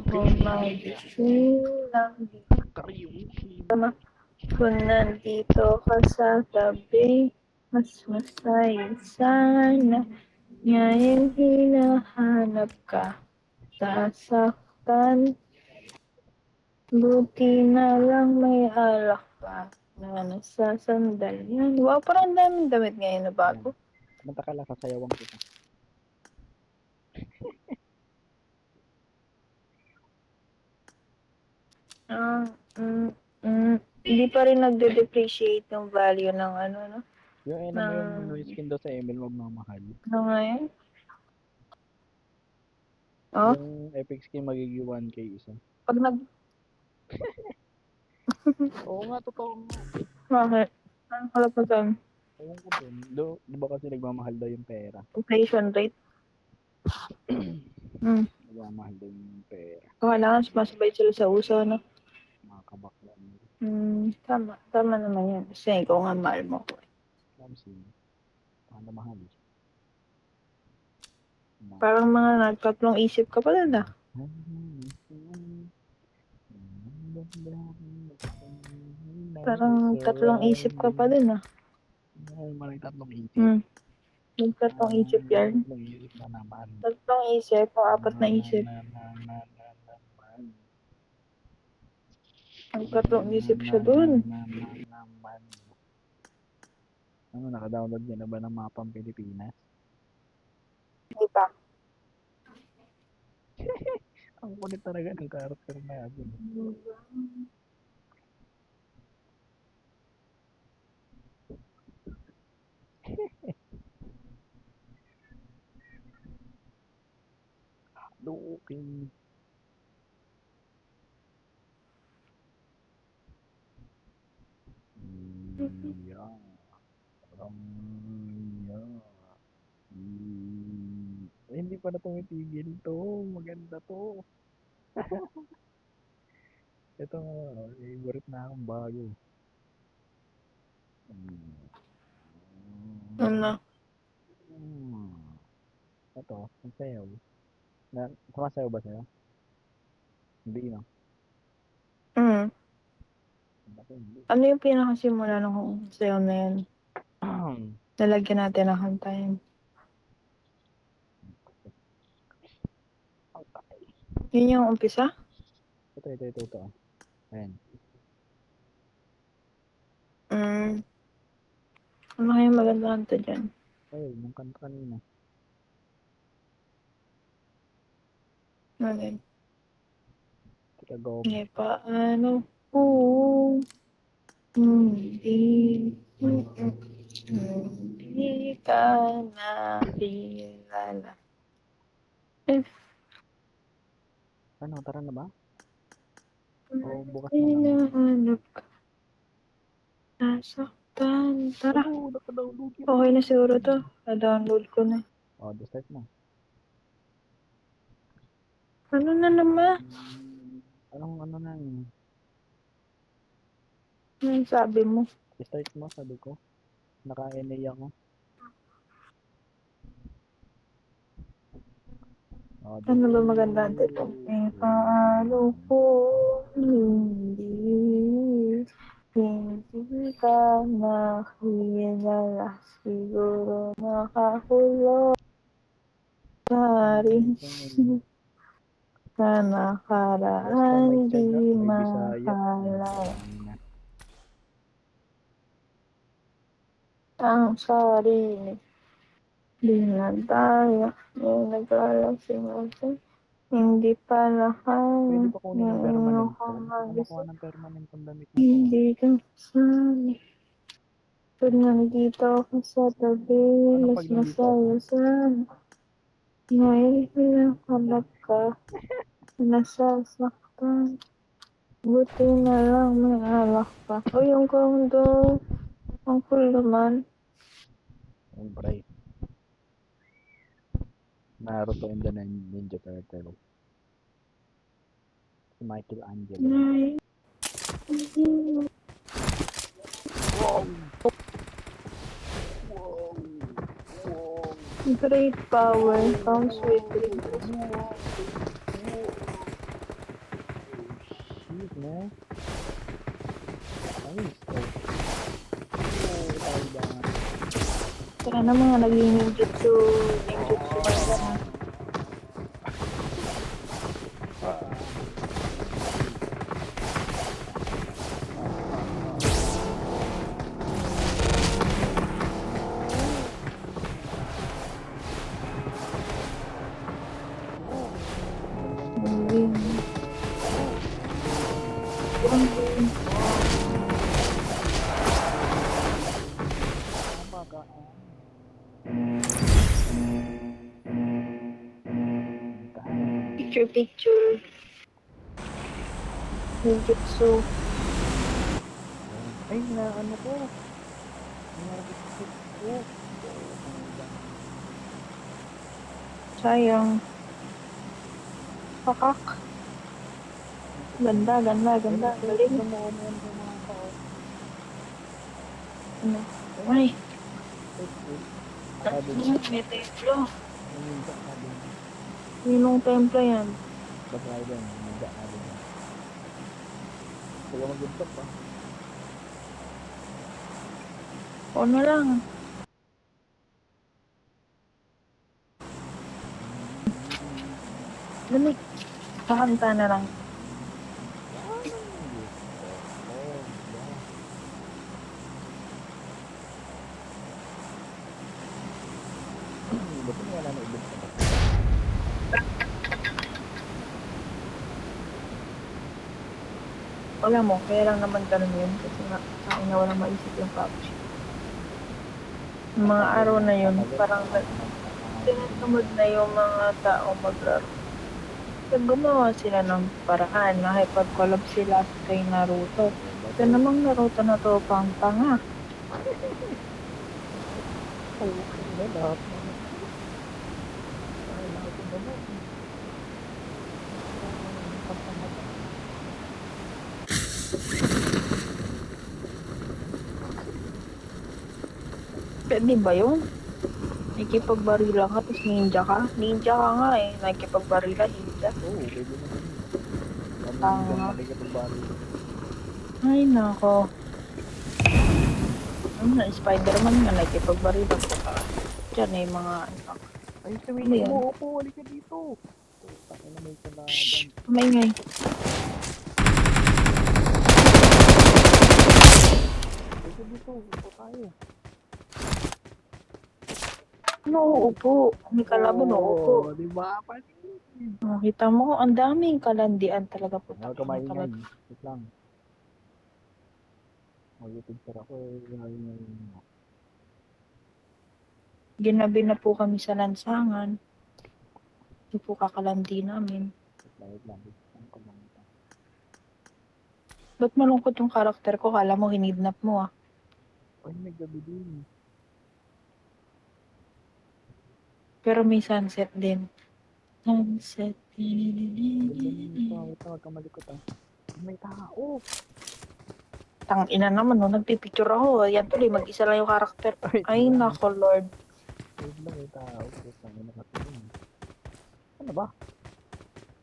Gumagising lang dito Karaoke. kung nandito ka sa tabi. Mas masaya sana ngayon hinahanap ka. Sasaktan, buti na lang may alak pa na nasasandalian. Wow, parang daming damit ngayon na Yan. bago. Kumanta ka lang, sasayawan kita. Ah, hindi pa rin nagde-depreciate yung value ng ano, no? Yung ano mo Ng, yung noise skin daw sa ML magmamahal. ngayon. Oh, Yung epic skin magiging 1K isa. pag nag, Oo nga, totoo nga. bakit? Anong kalapatan? Ewan ko din. Di ba kasi nagmamahal daw yung pera? Inflation rate? Hmm. Nagmamahal daw yung pera. Kailangan sumasabay sila sa uso, no? Mga kabaklan. Tama. Tama naman yan. Kasi ikaw nga mahal mo ko. Kamsin. Paano mahal? Parang mga nagtatlong isip ka pala na. Parang tatlong isip ka pa din ah. Ay, maling tatlong isip. Hmm. Nagtatlong isip yan. Tatlong isip na naman. Tatlong isip o apat na isip. Naman. Nagtatlong isip siya dun. Naman. Ano, naka-download niya na ba ng mapang Pilipinas? Di ba? Ang kulit talaga ng character na yun. Looking. Yeah. Yeah. Hindi pa na tumitigil to. Maganda to. Ito, favorite na akong bago. Ano? Ito, ang sayaw. Sumasayaw ba sa'yo? Hindi, no? Hmm. Bakit hindi? Ano yung pinakasimula ng sayo na yun? Lalagyan natin ng kantahin. Yun yung umpisa? Ito. Ayan. Ano kayong maganda kanta dyan? Ay, yung kanta kanina. Ano yun? Teka, go. Eh, paano kung hindi ka nakilala? Eh, Ano, tara na ba? O bukas na lang. hinahanap ka, nasaktan. Tara, Alo, naka-download yan. okay na siguro to. Na-download ko na. O, start na. Ano na naman? Anong ano na yun? Ano yung sabi mo? Start mo, sabi ko. Naka-NA ako. O, di. Ano ba maganda ang tito? Eh, paano kung hindi ka nakilala? Siguro nakakulong ka rin sa Yes, pa, nakaraan may di tiyaga. May Bisaya. Yan, mahalala. kanina. Ang sarili, di na tayo, may naglalasing-lasing, hindi pala Pwede kaya, pa kunin yung ng iyong permanent to. Gusto ko makuha magising, ng permanent tong damit na to. hindi ka kasali. Pag nandito ako sa tabi, Anong mas pag nandito ako? masaya sana. Ngayon hinahanap ka, nasasaktan. Buti na lang may alak pa. O yung kondo, ang cool naman. Siyempre. Naruto and the Ninja Turtle. Si Michelangelo. Wow! Wow! Wow! Great power comes with great Wow! responsibility. Wow! mo. Ayos. Oh, tayo ba? Kaya na mga naging ninjutsu. Ninjutsu ka na ha. Moving. Moving. Tama ka. Picture, picture. Ninjutsu. Ay, na ano ko. Nagustuhan ko. Sayang. Pakak. Ganda, ganda, ganda. Galing. Ito mo, ano sa mga tao. Ano? Ay, Sabi ano niya, may templo. naninja sabi niya. Ninong templo yan. Basta yun, naninja sabi niya. Kaya mag-stop pa. O na lang. Dami. Kakanta na lang. Buti wala na ibig sa bata. Wala mo, kaya lang naman ganun yun. Kasi nga, sa akin na walang maisip yung PUBG. Yung mga araw na yun, parang tinatamad na yung mga tao maglaro. Kaya gumawa sila ng paraan na hipag-collab sila kay Naruto. Ito namang Naruto na to, pang tanga. Oo, na lahat na. Ay, lahat ng gamot. Pagpamata. Pwede ba yun? Nakikipagbarila ka, tapos ninja ka? Ninja ka nga eh. Nakikipagbarila, ninja. Oo, pwede naman yun. Kami Tanga. dyan nakikipagbago. Ay, nako. Spider-Man nga, nakikipagbarila ko. Diyan eh, mga ano. Ay, Ano sabihin yan? mo, opo, halika dito. Takin na may kalaban. Maingay. Halika dito, upo tayo. Ano, upo. May kalaban, upo. Di ba? Pati. Kita mo, ang daming kalandian talaga po. Huwag ka maingay. Wait lang. Mag-picture ako eh. Ginabi na po kami sa lansangan. Hindi po kakalandi namin. Wait lang. Ang kumanta. Ba't malungkot yung karakter ko? Kala mo, hinidnap mo ah. Ay, may gabi din. Pero may sunset din. Sunset. Ganda ng tao. Huwag ka malikot ah. May tao. Tang ina naman, no? Nagpipicture ako. Yan tuloy, mag-isa lang yung karakter. Wait Ay, lang. nako, Lord. Wait lang, may tao. Putang ina kasi yun. Ano ba?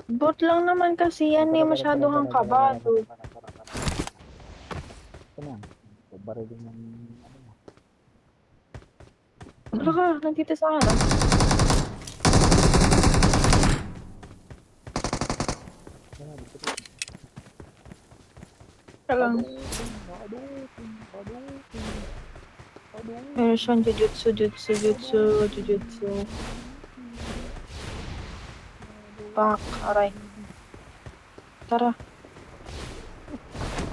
Bot lang naman kasi yan eh. Masyado kang kabado. Ito na. Barilin ng ano mo. Wala ka, nandito sa akin ah. Ano, dito dito. Talang. Version Jujutsu, Jutsu, Jutsu, Jujutsu. Pak, aray. Tara.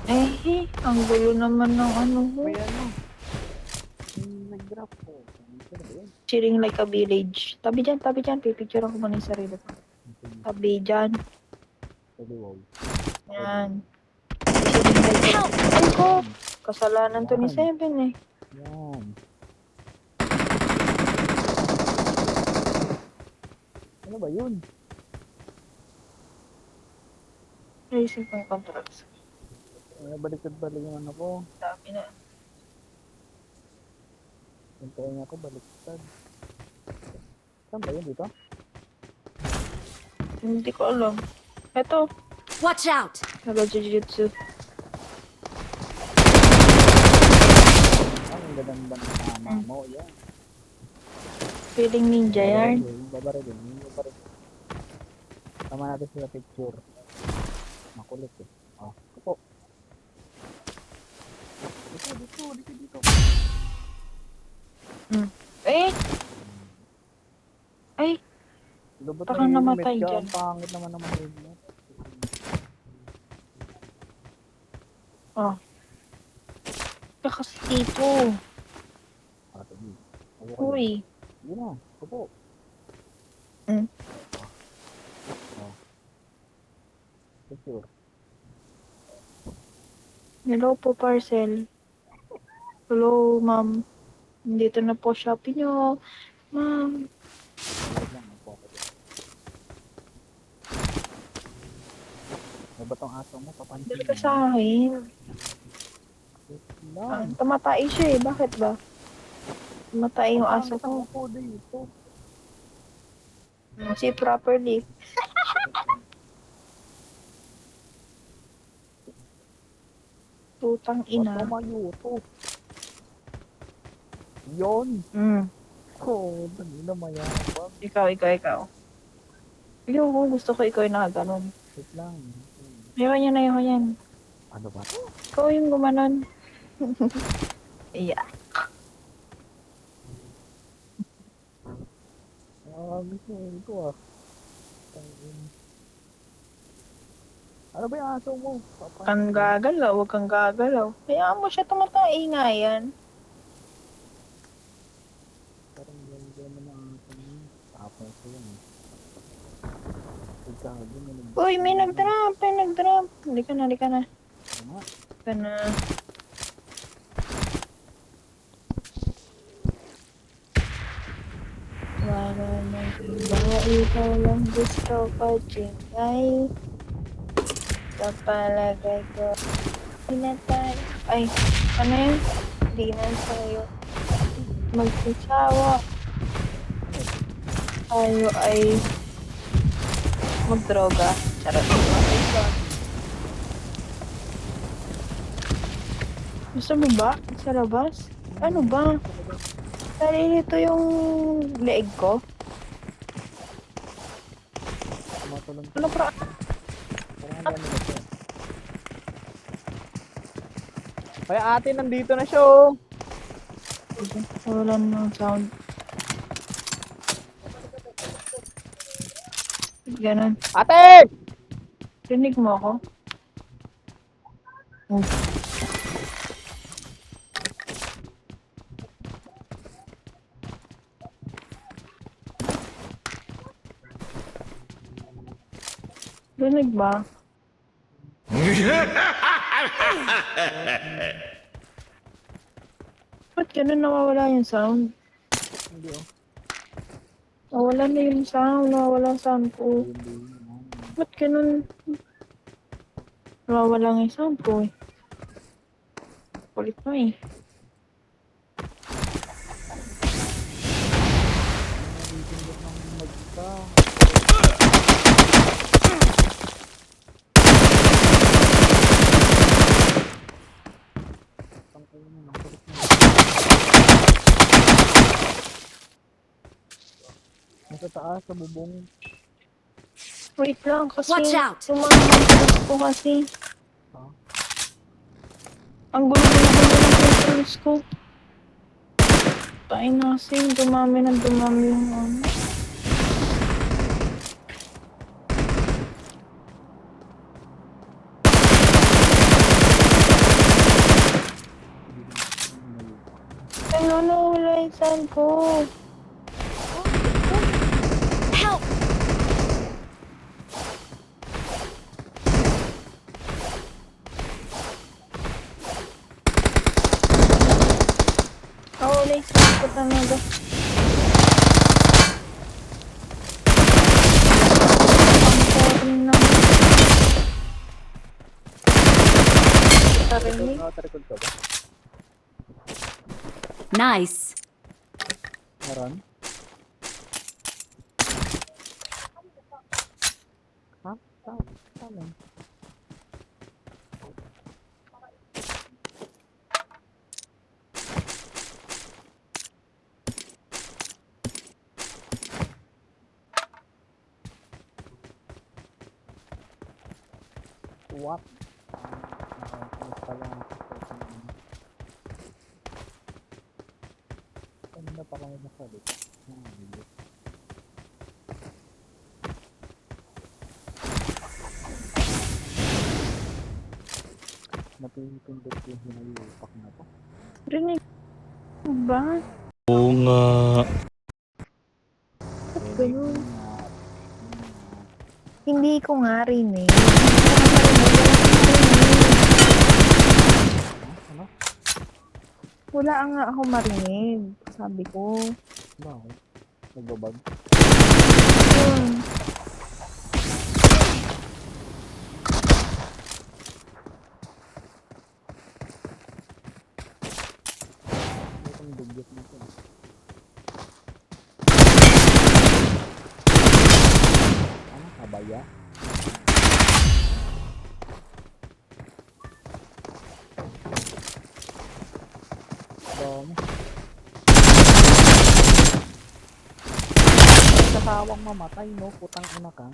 Eh, ang gulo naman ng ano mo. May ano. Nag-drop ko. Ano ba yun? Cheering like a village. Tabi dyan, tabi dyan. Pipicture ako muna yung sarili ko. Tabi dyan. Sabi, wow. Yan. Cheering like a Ay ko! Kasalanan to ni Seven eh. Yan. Ano ba yun? Racing point controls. Baliktad yung ano ko. Dami na. Hintayin ako, baliktad. Saan ba yun dito? Hindi ko alam. Eto. Watch out! Nag-jujutsu. Ay, ang gaganda ng tama mo. Yan. Feeling ninja yan. Babarilin. Tama natin sila picture. Makulit eh. Oh, kupo. Dito. Eh! Ay! Lubot Baka na namatay helmet ka. dyan. Ang pangit naman naman helmet. Oh. Kasi dito. Sige. Ako kayo. Uy. Yun na. Kupo. Mm. Oh. Picture. Hello po, parcel. Hello, ma'am. Dito na po Shopee nyo. Ma'am. Wait lang. Kupo ako dyan. Ano ba tong aso mo? Papansin Dali mo. ka sa akin. Wait lang. Tumatay siya eh. Bakit ba? Tumatay yung aso Pangit ang ko. upo dito. See properly. Tutang Ba't ina. tumayo to? Yun. Oh, dali na mayabang. Ikaw. Ayoko, gusto ko ikaw yung nakaganon. Wait lang. Ayoko yan. Ano ba to? Ikaw yung gumanon. Yeah. Gusto ko ah. Tangin. Ano ba yung aso mo? Kang gagalaw, huwag kang gagalaw. Hayaan mo siya tumatay nga yan. Parang ganda naman ang aso mo. Tapos ko yan eh. Pagkago mo nag- Uy, may nag-drop. Hindi ka na. Ano nga? Hindi ka na. Wala nang iba, ikaw lang gusto ko, Jingay. Sa palagay ko, hindi na tayo. Ay, ano yun? Hindi na tayo magsasawa. Tayo ay magdroga. Charot. Gusto mo ba? Sa labas? Ano ba? Nalilito yung leeg ko. Tumatulong Ano pra? parang ang dami nito. Kaya ate, nandito na siya oh. Wala ng sound. Ganon. Ate! Rinig mo ako? Rinig ba? Ba't ganun nawawala yung sound? Hindi oh. Nawala na yung sound. Nawawala ang sound ko. Hindi. Ba't ganun? Nawawala nga yung sound ko eh. Kulit mo eh. Nagpindot ng magka. Tangkay mo, nakulit mo. Nasa taas, sa bubong. Wait lang kasi. Watch out! Tumakas ko kasi. Ha? Ang gulo-gulo ng controls ko. Tayo na kasi. Dumami yung ano. Ay, nawawala yung sound ko. Help! Nawawala yung sound ko talaga. Ang boring naman. Tarinig. Nakatarikod ka ba? Nice. Meron? Ha? Saan? What? Nakakamiss pala ako sa isang ano. Kanina pa kami nasalita. Bilis. Napipindot yung hinayupak na to. Rinig mo ba? Oo nga. Ba't Rinig ganun? mo nga. Hindi ko nga rinig. Hindi ko nga marinig. Ano? Wala nga ako marinig. Sabi ko. Bakit? Nagbabag? Yun. May kang dugyot na to. Ano? Kabaya? Dami. Kasawang mamatay, no? Putang ina ka.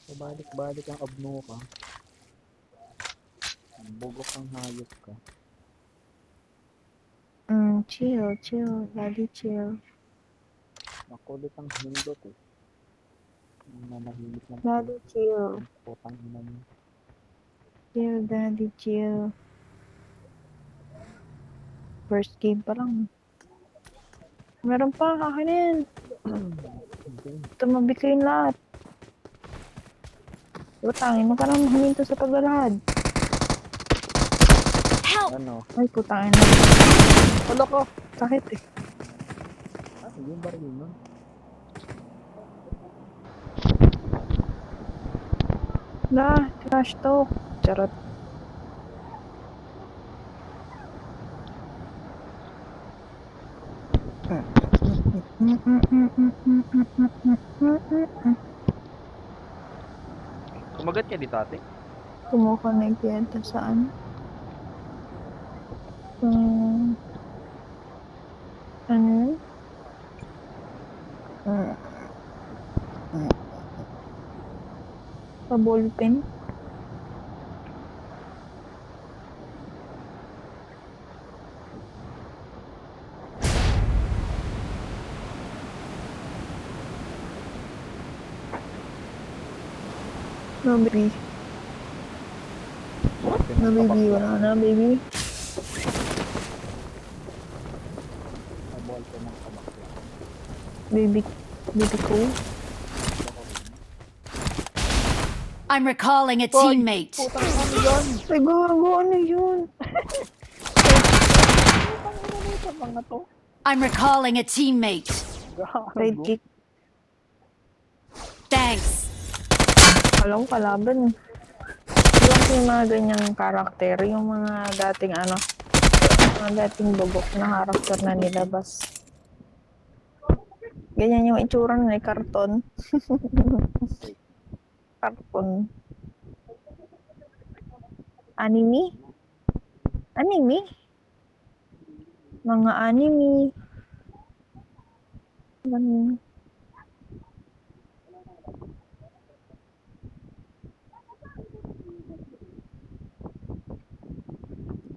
Pabalik-balik ang abno ka. Bugok ang hayop ka. Chill, chill. Daddy, chill. Makulit ang hindot eh. Ang nanahimik ng Daddy, chill. putang ina niya. Chill, daddy, chill. First game pa lang. Meron pa, akin na yan. Okay. Tumabi kayong lahat. Utangin mo ka naman huminto sa paglalahad. Help! Ano? Ay, putangin na. Wala ko! Sakit eh. Yung baril nun. Trash talk. Charot. Kumagat ka dito ate? Kumukonect yata saan? Ano yun? Sa ballpen? No, baby. No, baby. Wala na, baby. Sa ballpen ng kabakla. Baby. Baby ko. I'm recalling a teammate. Putang ano yun? Ay, gago. Ano yun? Putang ina nito mga to. I'm recalling a teammate. Side Gago. kick. Thanks. Alam ko kalaban. Yung mga ganyang karakter, yung mga dating mga dating bugok na karakter na nilabas. Ganyan yung itsura na karton. Karton. Anime? Anime? Mga anime. Ganun.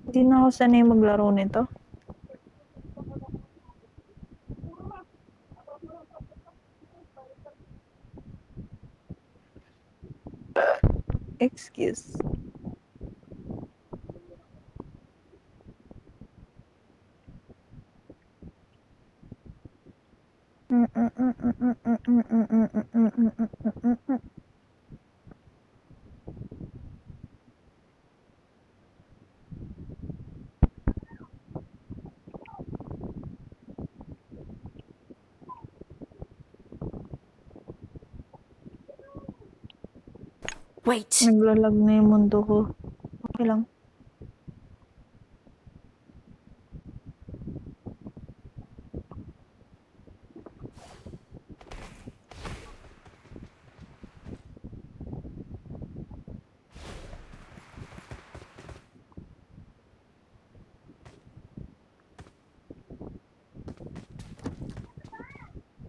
Hindi na ako sanay maglaro nito. Excuse. Wait. Naglalag na yung mundo ko. Okay lang.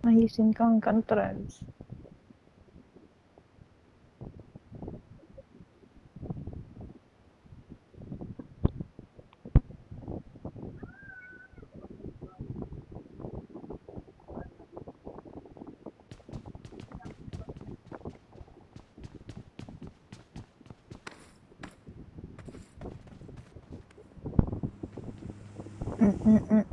Mahisin kang controls. Mm.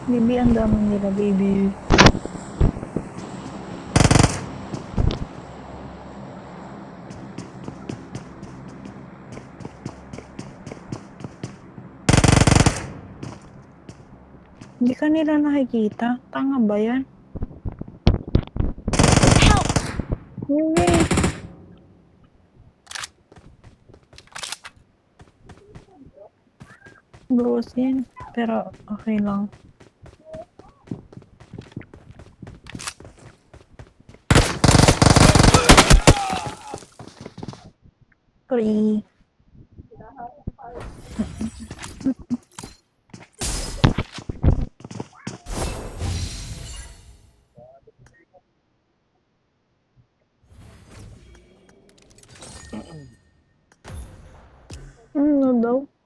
Baby, ang dami nila, baby. Hindi ka nila nakikita. Tanga ba yan? Help! Hindi. Bros yan. Pero okay lang. Sorry. Ano daw?